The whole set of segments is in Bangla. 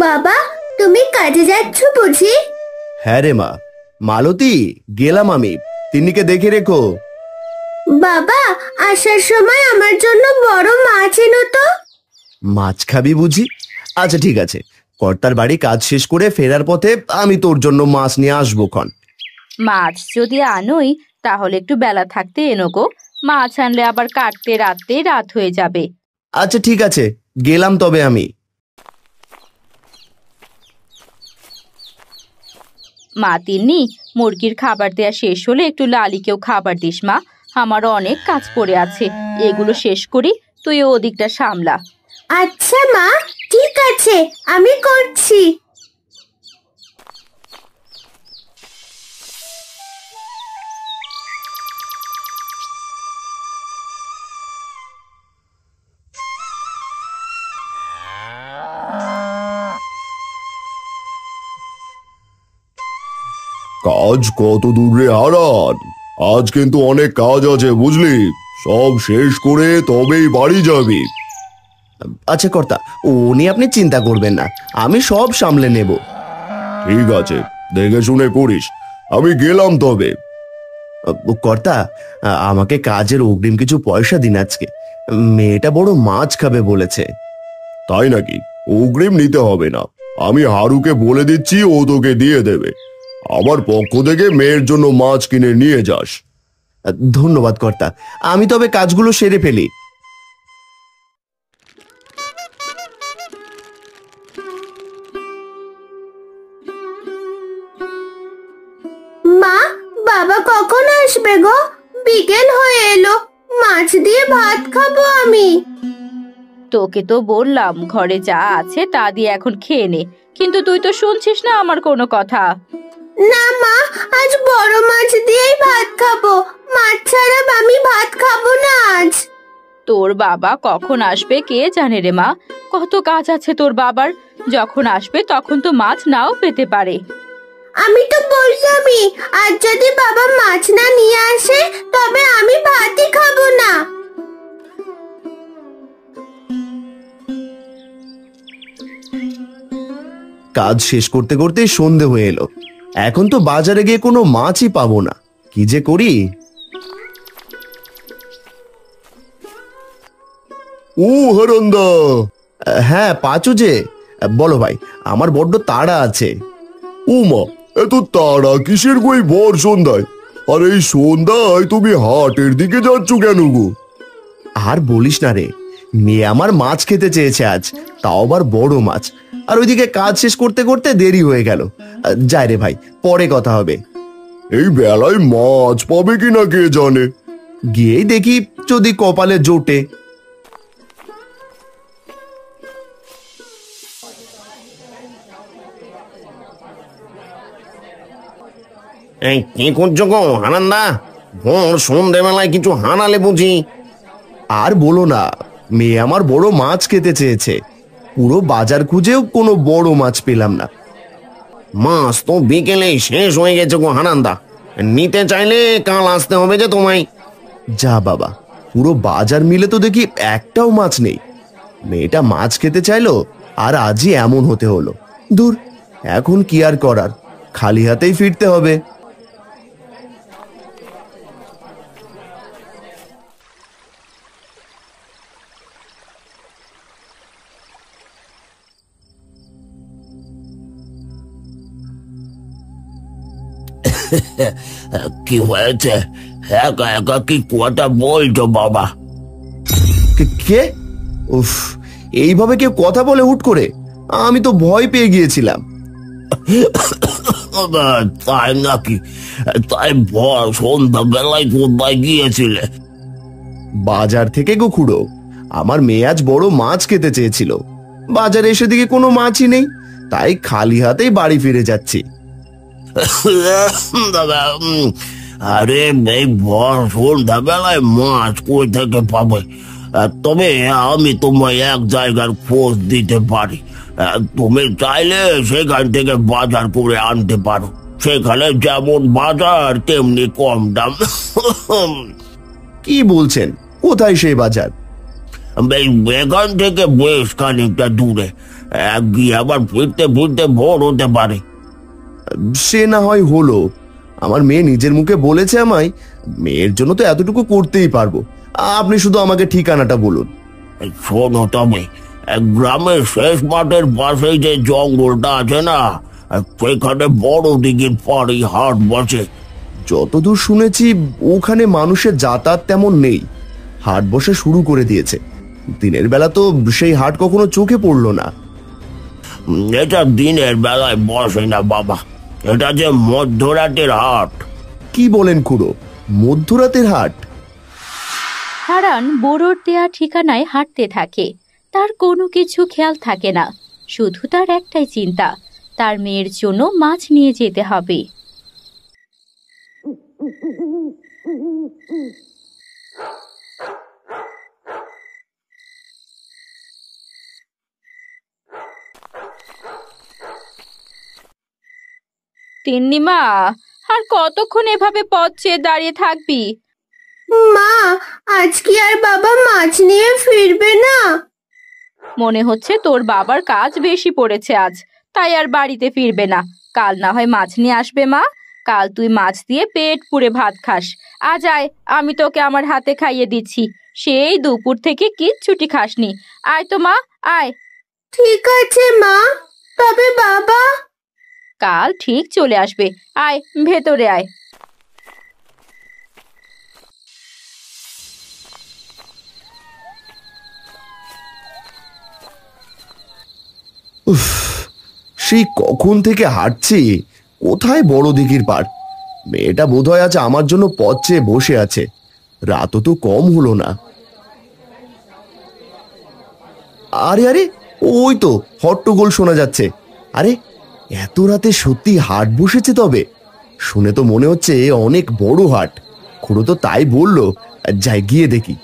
বাবা, তুমি কাজে যাচ্ছ বুঝি? হ্যাঁ রে মা। মালতী, গেলাম আমি, তিন্নিকে দেখে রেখো। বাবা, আসার সময় আমার জন্য বড় মাছ এনো তো। মাছ খাবি বুঝি? আচ্ছা ঠিক আছে, কর্তার বাড়ি কাজ শেষ করে ফেরার পথে আমি তোর জন্য মাছ নিয়ে আসবো ক্ষণ। মাছ যদি আনোই তাহলে একটু বেলা থাকতে এনো গো। মাছ আনলে আবার কাটতে রাত হয়ে যাবে। আচ্ছা ঠিক আছে, গেলাম তবে আমি। মা তিন্নি, মুরগির খাবার দেয়া শেষ হলে একটু লালিকেও খাবার দিস মা। আমারও অনেক কাজ পড়ে আছে, এগুলো শেষ করি, তুই ওদিকটা সামলা। আচ্ছা মা, ঠিক আছে, আমি করছি। কাজ কত দূরে হারান? আজ কিন্তু অনেক কাজ আছে বুঝলি, সব শেষ করে তবেই বাড়ি যাবি। আচ্ছা কর্তা, ও নিয়ে আপনি চিন্তা করবেন না, আমি সব সামলে নেব। ঠিক আছে, দেখে শুনে করিস, আমি গেলাম তবে। কর্তা, আমাকে কাজের অগ্রিম কিছু পয়সা দিন আজকে, মেয়েটা বড় মাছ খাবে বলেছে। তাই নাকি? অগ্রিম নিতে হবে না, আমি হারুকে বলে দিচ্ছি, ও তোকে দিয়ে দেবে। আমার পক্ষ থেকে মেয়ের জন্য মাছ কিনে নিয়ে যাস। ধন্যবাদ কর্তা, আমি তবে কাজগুলো সেরে ফেলি। মা, বাবা কখন আসবে গো? বিকেল হয়ে এলো, মাছ দিয়ে ভাত খাবো আমি। তোকে তো বললাম ঘরে যা আছে তা দিয়ে এখন খেয়ে নে, কিন্তু তুই তো শুনছিস না আমার কোনো কথা। না মা, আজ বড় মাছ দিয়েই ভাত খাবো, মাছ ছাড়া আমি ভাত খাবো না আজ। তোর বাবা কখন আসবে কে জানে রে মা, কত কাজ আছে তোর বাবার। যখন আসবে তখন তো মাছ নাও পেতে পারে। আমি তো বললামই, আজ যদি বাবা মাছ না নিয়ে আসে তবে আমি ভাতই খাবো না। কাজ শেষ করতে করতে সন্ধে হয়ে এলো, এখন তো বাজারে গিয়ে কোনো মাছই পাবো না, কি যে করি। ও হারান্দা! হ্যাঁ পাঁচু যে, বলো ভাই, আমার বড্ড তাড়া আছে। উমা, এত তাড়া কিসের গো এই ভর সন্ধ্যায়? আর এই সন্ধ্যায় তুমি হাটের দিকে যাচ্ছ কেন গো? আর বলিস না রে, মেয়ে আমার মাছ খেতে চেয়েছে আজ, তাও আবার বড় মাছ, আর ওইদিকে কাজ শেষ করতে করতে দেরি হয়ে গেল। যাই রে ভাই, পরে কথা হবে। এই বেলায় মাছ পাবে কিনা কে জানে। গিয়েই দেখি যদি কপালে জোটে। এই কি করছো গো হারান্দা? ভোর সন্ধ্যেবেলায় কিছু হারালে বুঝি? আর বলো না, মেয়ে আমার বড় মাছ খেতে চেয়েছে, পুরো বাজার খুঁজেও কোনো বড় মাছ পেলাম না। মাছ তো বিকেলেই শেষ হয়ে গেছে গো হারান্দা, নিতে চাইলে কাল আসতে হবে যে তোমায়। যা বাবা, পুরো বাজার মিলে তো দেখি একটাও মাছ নেই। মেয়েটা মাছ খেতে চাইলো আর আজই এমন হতে হলো। দূর, এখন কি আর করার, খালি হাতেই ফিরতে হবে। কি হয়েছে? একা একা কি কথা বলছো বাবা? কে? উফ, এইভাবে কেউ কথা বলে হুট করে? আমি তো ভয় পেয়ে গিয়েছিলাম। তাই নাকি? তাই ভর সন্ধ্যা বেলায় কোথায় গিয়েছিলে? বাজার থেকে গো খুড়ো, আমার মেয়ে আজ বড় মাছ খেতে চেয়েছিল, বাজারে এসে দিকে কোনো মাছই নেই, তাই খালি হাতেই বাড়ি ফিরে যাচ্ছি। আরে এই ভর সন্ধ্যা বেলায় মাছ কই থেকে পাবে? তবে আমি তোমায় এক জায়গার খোঁজ দিতে পারি, তুমি চাইলে সেখান থেকে বাজার করে আনতে পারো। সেখানে যেমন বাজার তেমনি কম দাম। কি বলছেন? কোথায় সেই বাজার? এখান থেকে বেশ খানিকটা দূরে, গিয়ে আবার ফিরতে ফিরতে ভোর হতে পারে। সে না হয় হলো, আমার মেয়ে নিজের মুখে বলেছে আমায়, মেয়ের জন্য তো এতটুকু করতেই পারবো। আপনি শুধু আমাকে ঠিকানাটা বলুন। শোনো তবে, গ্রামের শেষ মাঠের পাশেই যে জঙ্গলটা আছে না, সেখানে বড় দিঘির পাড়ি হাট বসে। যতদূর শুনেছি ওখানে মানুষের যাতায়াত তেমন নেই, হাট বসা শুরু করে দিয়েছে। দিনের বেলা তো সেই হাট কখনো চোখে পড়লো না। এটা দিনের বেলায় বসে না বাবা, এটা যে মধ্যরাতের হাট। কি বলেন খুড়ো, মধ্যরাতের হাট? হারান বুড়োর দেয়া ঠিকানায় হাঁটতে থাকে। তার কোনো কিছু খেয়াল থাকে না, শুধু তার একটাই চিন্তা, তার মেয়ের জন্য মাছ নিয়ে যেতে হবে। তিন্নিমা, আর কতক্ষণ এভাবে পথ চেয়ে দাঁড়িয়ে থাকবি? মা, আজ কি আর বাবা মাছ নিয়ে ফিরবে না? মনে হচ্ছে তোর বাবার কাজ বেশি পড়েছে আজ, তাই আর বাড়িতে ফিরবে না। কাল না হয় মাছ নিয়ে আসবে মা। কাল তুই মাছ দিয়ে পেট পুড়ে ভাত খাস। আজ আয়, আমি তোকে আমার হাতে খাইয়ে দিচ্ছি। সেই দুপুর থেকে কিচ্ছুটি খাসনি। আয় তো মা, আয়। ঠিক আছে মা, তবে বাবা? কাল ঠিক চলে আসবে। আয়, ভেতরে আয়। সেই কখন থেকে হাঁটছি, কোথায় বড় দিঘির পাড়? মেয়েটা বোধহয় আজ আমার জন্য পথ চেয়ে বসে আছে। রাতও তো কম হলো না। আরে আরে, ওই তো হট্টগোল শোনা যাচ্ছে। আরে, এত রাতে সত্যি হাট বসেছে? তবে শুনে তো মনে হচ্ছে অনেক বড় হাট। খুড়ো তো তাই বললো, যাই গিয়ে দেখি।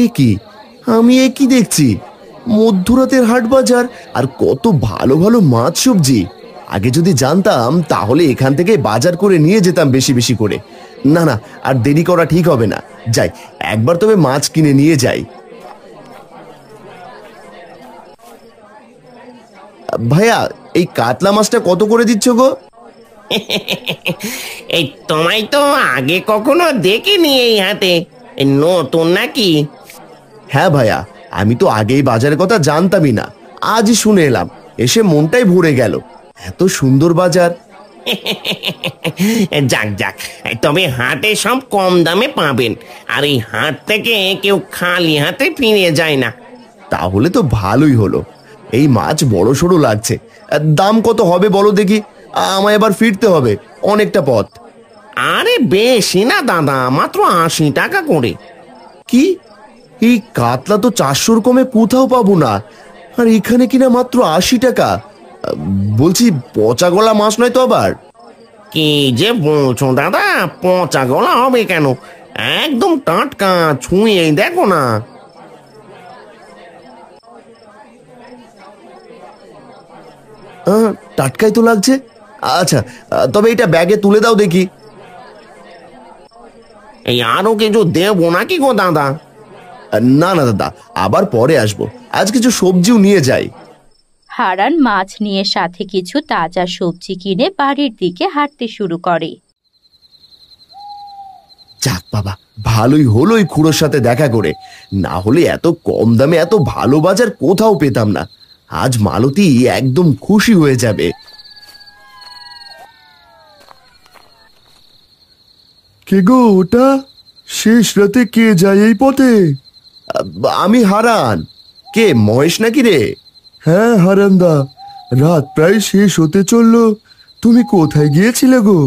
এ কি, আমি এ কি দেখছি? মধ্যরাতের হাট বাজার, আর কত ভালো ভালো মাছ সবজি। আগে যদি জানতাম তাহলে এখান থেকে বাজার করে নিয়ে যেতাম বেশি বেশি করে। না না, আর দেরি করা ঠিক হবে না। যাই, একবার তবে মাছ কিনে নিয়ে যাই। ভাইয়া, এই কাতলা মাছটা কত করে দিচ্ছ গো? এই তোমায় তো আগে কখনো দেখিনি এই হাটে, নতুন নাকি? হ্যাঁ ভাইয়া, আমি তো আগেই বাজারের কথা জানতামই না, আজই শুনে এলাম। এসে মনটাই ভরে গেল। এত সুন্দর বাজার। যাক যাক, তবে হাটে সব কম দামে পাবেন, আর এই হাট থেকে কেউ খালি হাতে ফিরে যায় না। তাহলে তো ভালোই হলো। এই মাছ বড় সড়ো লাগছে। দাম কত হবে বলো দেখি, আমায় এবার ফিরতে হবে অনেকটা পথ। আরে বেশি না দাদা, মাত্র 80 টাকা করে। কি, এই কাতলা তো 400-র কমে কোথাও পাবো না, আর এখানে কিনা মাত্র 80 টাকা? বলছি, পচা গলা মাছ নয় তো আবার? কি যে বলছো দাদা, পচা গলা হবে কেন? একদম টাটকা, ছুঁয়ে দেখো না। টাটকাই তো লাগছে। আচ্ছা, তবে এটা ব্যাগে তুলে দাও দেখি। এই আরো কিছু দেবো নাকি গো দাদা? না না দাদা, আবার পরে আসবো। আজ কিছু সবজিও নিয়ে যাই। হারান মাছ নিয়ে সাথে কিছু তাজা সবজি কিনে বাড়ির দিকে হাঁটতে শুরু করে। যাক বাবা, ভালোই হলো এই খুড়োর সাথে দেখা করে। না হলে এত কম দামে এত ভালো বাজার কোথাও পেতাম না। আজ মালতী একদম খুশি হয়ে যাবে। কে গো ওটা? শেষ রাতে কে যায় এই পথে? আমি হারান। কে, মহেশ নাকি রে? হ্যাঁ হারান্দা, রাত প্রায় শেষ হতে চললো। তুমি কোথায় গিয়েছিলে গো,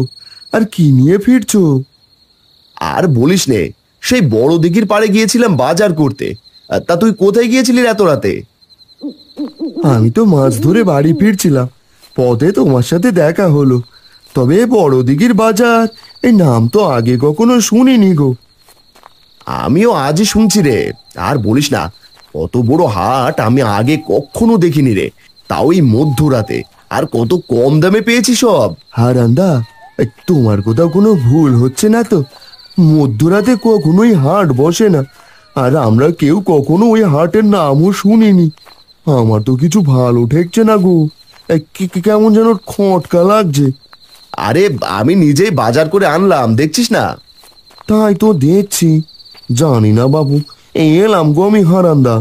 আর কি নিয়ে ফিরছো? আর বলিস নে, সেই বড় দিঘির পাড়ে গিয়েছিলাম বাজার করতে। তা তুই কোথায় গিয়েছিলি এত রাতে? আমি তো মাছ ধরে বাড়ি ফিরছিলাম, পথে তোমার সাথে দেখা হলো। তবে বড় দিঘির বাজার, এই নাম তো আগে কখনো শুনিনি গো। আমিও আজই শুনছি রে। আর বলিস না, কত বড় হাট আমি আগে কখনো দেখিনি রে, তাও এই মধ্যরাতে, আর কত কম দামে পেয়েছি সব। হারান্দা, তোমার কোথাও কোনো ভুল হচ্ছে না তো? মধ্যরাতে কখনোই হাট বসে না, আর আমরা কেউ কখনো ওই হাটের নামও শুনিনি। আমার তো কিছু ভালো ঠেকছে না গো, কেমন যেন খটকা লাগছে। আরে আমি নিজেই বাজার করে আনলাম, দেখছিস না? তাই তো দেখছি। জানি না বাবু, এলাম গো আমি হারান্দা।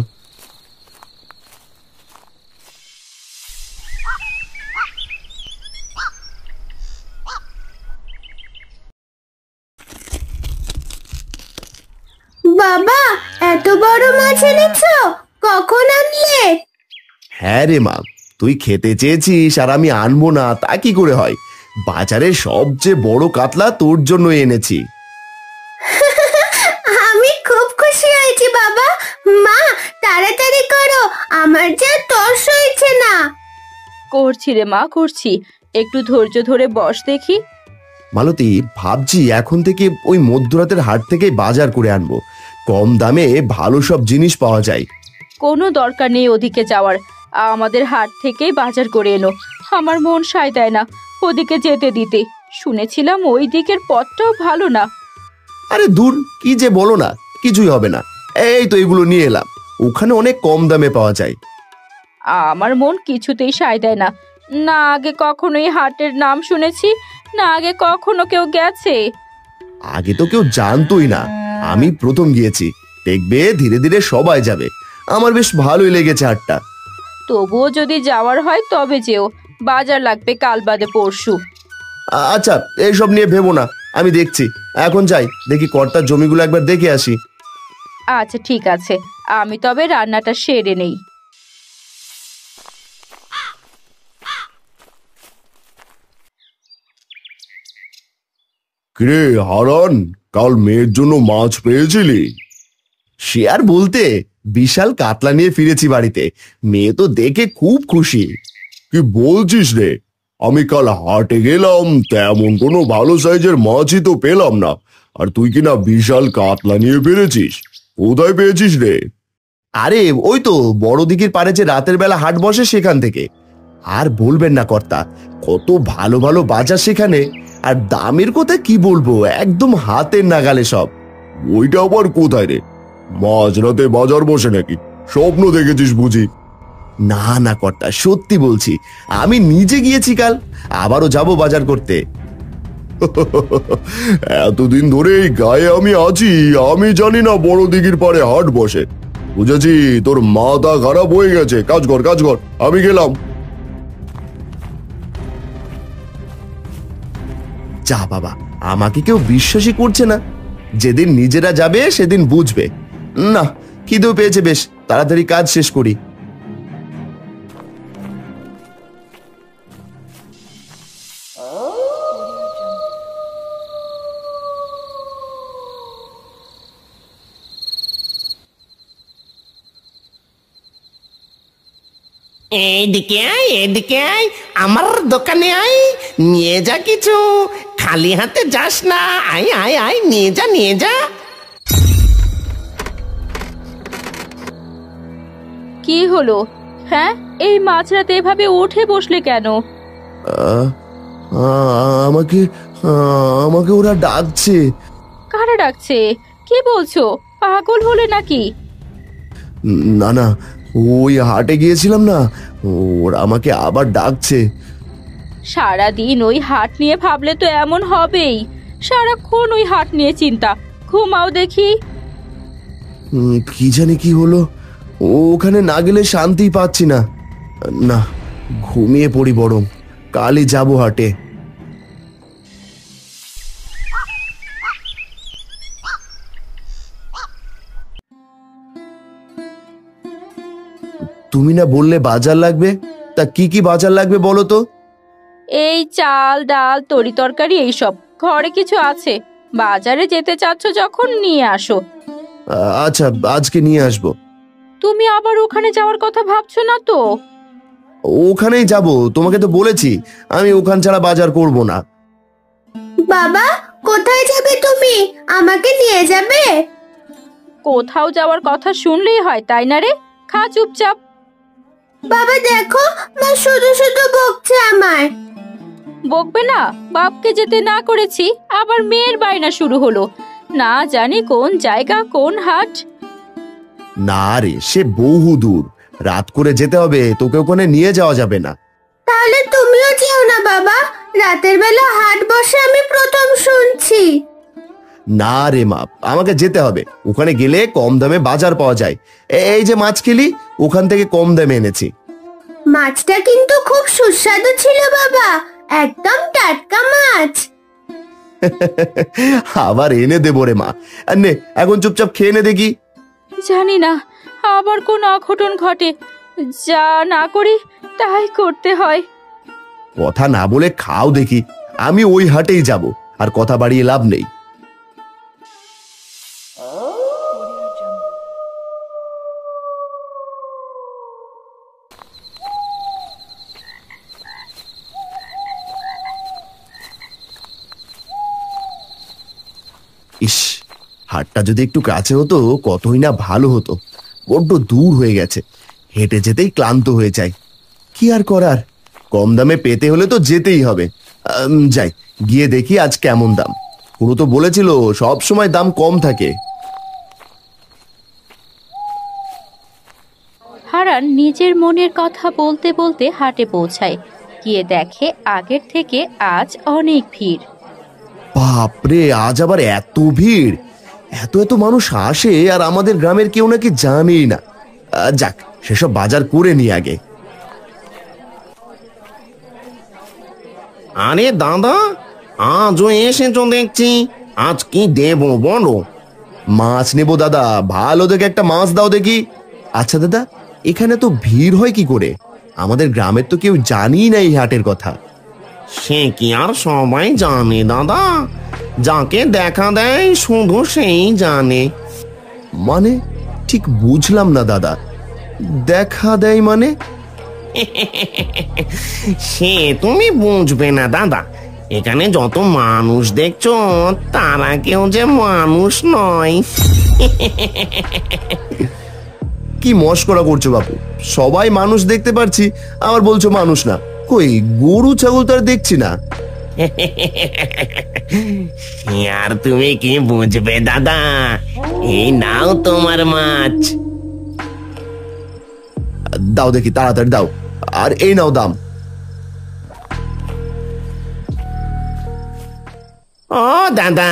বাবা, এত বড় মাছ এনেছো? কখন আনলে? হ্যাঁ রে মা, তুই খেতে চেয়েছিস আর আমি আনবো না তা কি করে হয়? বাজারের সবচেয়ে বড় কাতলা তোর জন্য এনেছি। আমি খুব খুশি হয়েছি বাবা। মা, তাড়াতাড়ি করো, আমার যা তর সইছে না। করছি রে মা, করছি। একটু ধৈর্য ধরে বস দেখি। মালতী, ভাবছি এখন থেকে ওই মধ্যরাতের হাট থেকে বাজার করে আনবো। কম দামে ভালো সব জিনিস পাওয়া যায়। কোনো দরকার নেই ওদিকে যাওয়ার, আমাদের হাট থেকেই বাজার করে এনো। আমার মন সায় দেয় না ওদিকে যেতে দিতে। শুনেছিলাম ওই দিকের পথটাও ভালো না। আরে দূর, কি যে বলো না, কিছুই হবে না। এই তো এগুলো নিয়ে এলাম, ওখানে অনেক কম দামে পাওয়া যায়। আমার মন কিছুতেই সায় দেয় না। না আগে কখনো এই হাটের নাম শুনেছি, না আগে কখনো কেউ গেছে। আগে তো কেউ জানতোই না, আমি প্রথম গিয়েছি। দেখবে ধীরে ধীরে সবাই যাবে। আমার বেশ ভালোই লেগেছে হাটটা। তবুও যদি যাওয়ার হয় তবে যেও, বাজার লাগবে কাল বাদে পরশু। আচ্ছা, এইসব নিয়ে ভেবো না, আমি দেখছি। এখন যাই, দেখি কর্তার জমিগুলো একবার দেখে আসি। আচ্ছা ঠিক আছে, আমি তবে রান্নাটা সেরে নেই। কিরে হারান, কাল মেয়ের জন্য মাছ পেয়েছিলি? সে আর বলতে, বিশাল কাতলা নিয়ে ফিরেছি বাড়িতে। মেয়ে তো দেখে খুব খুশি। কি বলছিস রে? আমি কাল হাটে গেলাম, তেমন কোনো ভালো সাইজের মাছই তো পেলাম না, আর তুই কিনা বিশাল কাতলা নিয়ে ফিরেছিস। কোথায় পেয়েছিস রে? আরে ওই তো বড় দিঘির পাড়ে যে রাতের বেলা হাট বসে, সেখান থেকে। আর বলবেন না কর্তা, কত ভালো ভালো বাজার সেখানে। আর দামের কথা কি বলবো, একদম হাতের নাগালে সব। ওইটা আবার কোথায় রে? মাঝরাতে বাজার বসে নাকি? স্বপ্ন দেখেছিস বুঝি? না না কর্তা, সত্যি বলছি, আমি নিজে গিয়েছি কাল, আবারও যাব বাজার করতে। এতদিন ধরে এই গায়ে আমি আছি, আমি জানি না বড় দিঘির পাড়ে হাট বসে। বুঝেছি, তোর মাথা খারাপ হয়ে গেছে। কাজ কর, কাজ কর, আমি গেলাম। যা বাবা, আমাকে কেউ বিশ্বাসই করছে না। যেদিন নিজেরা যাবে সেদিন বুঝবে। না, খিদেও পেয়েছে বেশ, তাড়াতাড়ি কাজ শেষ করি। এদিকে আয়, এদিকে আয়, আমার দোকানে আয়, নিয়ে যা কিছু। খালি হাতে যাস না, আয় আয় আয়, নিয়ে যা নিয়ে যা। কি হলো? হ্যাঁ, এই মাঝরাতে এভাবে উঠে বসলে কেন? আহ, আমাকে আমাকে ওরা ডাকছে। কারা ডাকছে? কি বলছো? পাগল হলে নাকি? না না, ওই হাটে গিয়েছিলাম না, ওরা আমাকে আবার ডাকছে। সারাদিন ওই হাট নিয়ে ভাবলে তো এমন হবেই। সারাক্ষণ ওই হাট নিয়ে চিন্তা। ঘুমাও দেখি। কি জানি কি হলো, ওখানে না গেলে শান্তি পাচ্ছি না। না, ঘুমিয়ে পড়ি বরং, কালই যাবো হাটে। তুমি না বললে বাজার লাগবে? তা কি কি বাজার লাগবে বলো তো? এই চাল ডাল তরি তরকারি এইসব, ঘরে কিছু আছে। বাজারে যেতে চাচ্ছ যখন নিয়ে আসো। আচ্ছা, আজকে নিয়ে আসবো। তুমি আবার ওখানে যাওয়ার কথা ভাবছো না তো? ওখানেই যাব, তোমাকে তো বলেছি আমি ওখান ছাড়া বাজার করব না। বাবা, কোথায় যাবে তুমি? আমাকে নিয়ে যাবে? কোথাও যাওয়ার কথা শুনলেই হয় তাই না রে? খা চুপচাপ। বাবা দেখো, মা শুধু শুধু বকছে আমায়। বকবে না? বাপকে যেতে না করেছি, আবার মেয়ের বায়না শুরু হলো। না জানি কোন জায়গা, কোন হাট। না রে, সে বহু দূর, রাত করে যেতে হবে, তোকে ওখানে নিয়ে যাওয়া যাবে না। তাহলে তুমিও যেও না বাবা, রাতের বেলা হাট বসে আমি প্রথম শুনছি। না রে মা, আমাকে যেতে হবে। ওখানে গেলে কম দামে বাজার পাওয়া যায়। এই যে মাছ খেলি, ওখান থেকে কম দামে এনেছি। মাছটা কিন্তু খুব সুস্বাদু ছিল বাবা, একদম টাটকা মাছ। আবার এনে দেবো রে মা। আর নে, এখন চুপচাপ খেয়ে নে দেখি। জানি না আবার কোন অঘটন ঘটে, যা না করি তাই করতে হয়। কথা না বলে খাও দেখি। আমি ওই হাটেই যাব, আর কথা বাড়িয়ে লাভ নেই। ইস, হাটটা যদি একটু কাছে হতো কতই না ভালো হতো। বড্ড দূর হয়ে গেছে, হেঁটে যেতেই ক্লান্ত হয়ে যায়। কি আর করার, কম দামে পেতে হলে তো যেতেই হবে। যাই, গিয়ে দেখি আজ কেমন দাম। পুরো তো বলেছিল সব সময় দাম কম থাকে। হারান নিজের মনের কথা বলতে বলতে হাটে পৌঁছায়। গিয়ে দেখে আগের থেকে আজ অনেক ভিড়। বাপরে, আজ আবার এত ভিড়! এত এত মানুষ আসে, আর আমাদের গ্রামের কেউ নাকি জানেই না। যাক, সেসব বাজার করে নি আগে। আরে দাদা, আজও এসেছো দেখছি। আজ কি দেবো বলো? মাছ নেবো দাদা, ভালো দেখে একটা মাছ দাও দেখি। আচ্ছা দাদা, এখানে তো ভিড় হয় কি করে? আমাদের গ্রামের তো কেউ জানিই না এই হাটের কথা। সে কি আর সবাই জানে দাদা? যাকে দেখা দেয় শুধু সেই জানে। মানে ঠিক বুঝলাম না দাদা, দেখা দেয় মানে? সে তুমি বুঝবে না দাদা। এখানে যত মানুষ দেখছো তারা কেউ যে মানুষ নয়। কি মস্করা করছো বাপু? সবাই মানুষ দেখতে পারছি, আবার বলছো মানুষ না। কই, গরু ছাগল তো আর দেখছি না। আর তুমি কি বুঝবে দাদা? এই নাও তোমার মাছ। দাও দেখি, তাড়াতাড়ি দাও। আর এই নাও দাম। ও দাদা,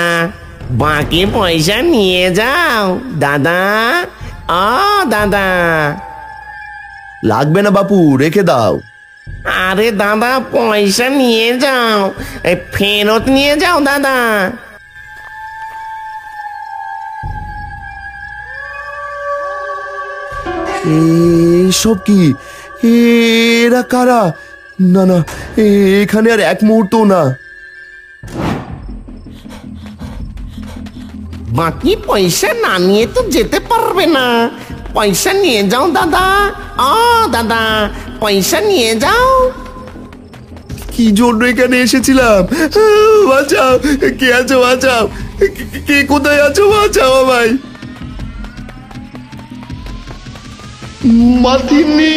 বাকি পয়সা নিয়ে যাও দাদা। ও দাদা। লাগবে না বাপু, রেখে দাও। আরে দাদা, পয়সা নিয়ে যাও, ফেরত নিয়ে যাও দাদা। এসব কি? এরা কারা? না না, এখানে আর এক মুহূর্ত না। বাকি পয়সা না নিয়ে তো যেতে পারবে না। পয়সা নিয়ে যাও দাদা। ও দাদা, পয়সা নিয়ে যাও। কি জন্য এখানে এসেছিলাম? বাঁচাও, কে আছো? বাঁচাও, কে কোথায় আছো? বাঁচাও আমায়। মাথিনি।